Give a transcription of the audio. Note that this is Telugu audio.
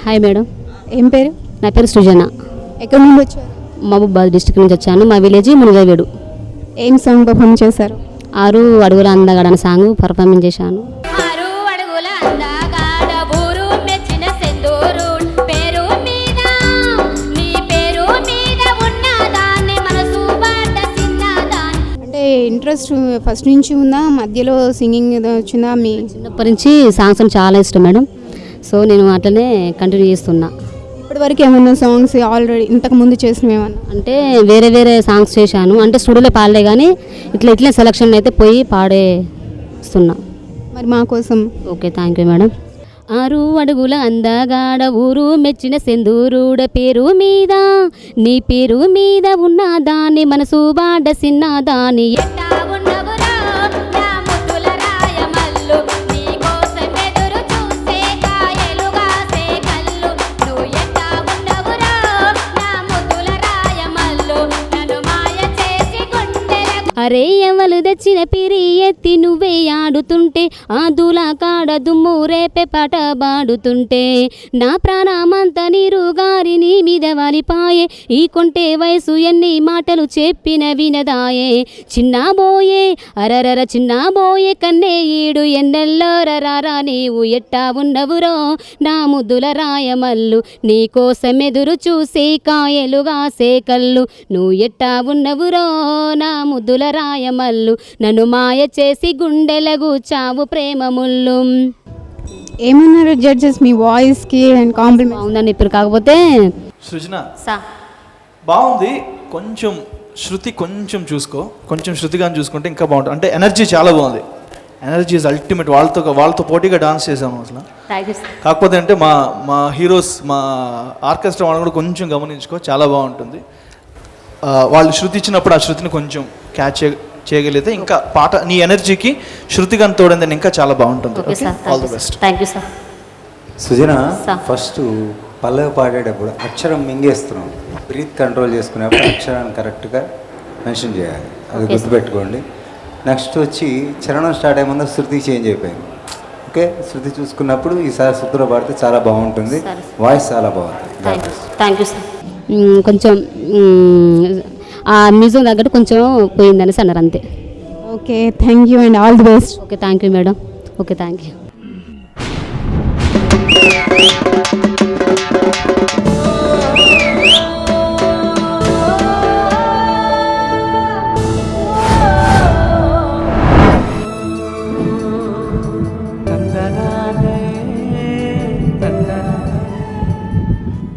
Hi madam. ఏం పేరు? నా పేరు సృజన. ఎక్కడి నుండి వచ్చారు? మహబూబాద్ డిస్ట్రిక్ట్ నుంచి వచ్చాను. మా విలేజ్ మునుగవేడు. ఏం సాంగ్ పర్ఫామ్ చేశారు? 6 అడుగుల అందగాడ అనే సాంగ్ పర్ఫార్మెన్స్ చేశాను. అంటే ఇంట్రెస్ట్ ఫస్ట్ నుంచి ఉందా, మధ్యలో సింగింగ్ వచ్చిందా? మీ చిన్నప్పటి నుంచి సాంగ్స్ చాలా ఇష్టం మేడం. సో నేను అట్లనే కంటిన్యూ చేస్తున్నా. ఇప్పటివరకు ఏమైనా సాంగ్స్ ఆల్రెడీ ఇంతకు ముందు చేసినవి ఏమన్నా? అంటే వేరే వేరే సాంగ్స్ చేశాను. అంటే స్టూడియోలో పాడలే కానీ ఇట్లా సెలక్షన్ అయితే పోయి పాడేస్తున్నా. మరి మా కోసం. Okay, thank you madam. 6 అడుగుల అందగాడ ఊరు మెచ్చిన సెందూరుడ పేరు మీద, నీ పేరు మీద ఉన్న దాన్ని మనసు బాడ సిన్న దాని అరే ఎవలు తెచ్చిన పిరి ఎత్తి నువ్వే ఆడుతుంటే, ఆదుల కాడ దుమ్ము రేపే పాట బాడుతుంటే, నా ప్రాణమంతా నీరు గారి నీ మీద వాలిపాయే, ఈ కొంటే వయసు ఎన్ని మాటలు చెప్పిన వినదాయే, చిన్నబోయే అరరర చిన్నబోయే కన్నే ఈడు ఎన్నెల్లో రరారా నీవు ఎట్టా ఉన్నవురో నా ముద్దుల రాయమల్లు, నీ కోసం ఎదురు చూసే కాయలుగాసే కళ్ళు, నువ్వు ఎట్టా ఉన్నవురో నా ముద్దుల రాయమల్లు, నన్ను మాయ చేసి గుండెలకు చావు ప్రేమ ముళ్ళు. ఏమన్నారు జడ్జెస్ మీ వాయిస్ కి అండ్ కాంప్లిమెంట్? బాగుందండి. ఇప్పుడు కాకపోతే సృజన బాగుంది. కొంచెం శృతి కొంచెం చూసుకో, కొంచెం శృతిగాని చూసుకుంటే ఇంకా బాగుంటుంది. అంటే ఎనర్జీ చాలా బాగుంది. Energy is ultimate. వాళ్ళతో పోటీగా డాన్స్ చేసాము అసలు. కాకపోతే అంటే మా హీరోస్, మా ఆర్కెస్ట్రా వాళ్ళని కూడా కొంచెం గమనించుకో, చాలా బాగుంటుంది. వాళ్ళు శృతి ఇచ్చినప్పుడు ఆ శృతిని కొంచెం క్యాచ్ చేయగలిగితే ఇంకా పాట నీ ఎనర్జీకి శృతిగా తోడిందని ఇంకా చాలా బాగుంటుంది. All the best. Thank you sir. Sujana, first పల్లవి పాడేటప్పుడు అక్షరం మింగేస్తున్నాం, బ్రీత్ కంట్రోల్ చేసుకునేప్పుడు అక్షరాన్ని కరెక్ట్గా మెన్షన్ చేయాలి, అది గుర్తుపెట్టుకోండి. నెక్స్ట్ వచ్చి చరణం స్టార్ట్ అయ్యే ముందు శృతి చేంజ్ అయిపోయింది. ఓకే, శృతి చూసుకున్నప్పుడు ఈసారి శృతిలో పాడితే చాలా బాగుంటుంది. వాయిస్ చాలా బాగుంటుంది. Thank you sir. కొంచెం ఆ మ్యూజిక్ తగ్గట్టు కొంచెం పోయిందనేసి అన్నారు అంతే. Okay, thank you and all the best. Okay, thank you madam. Okay, thank you.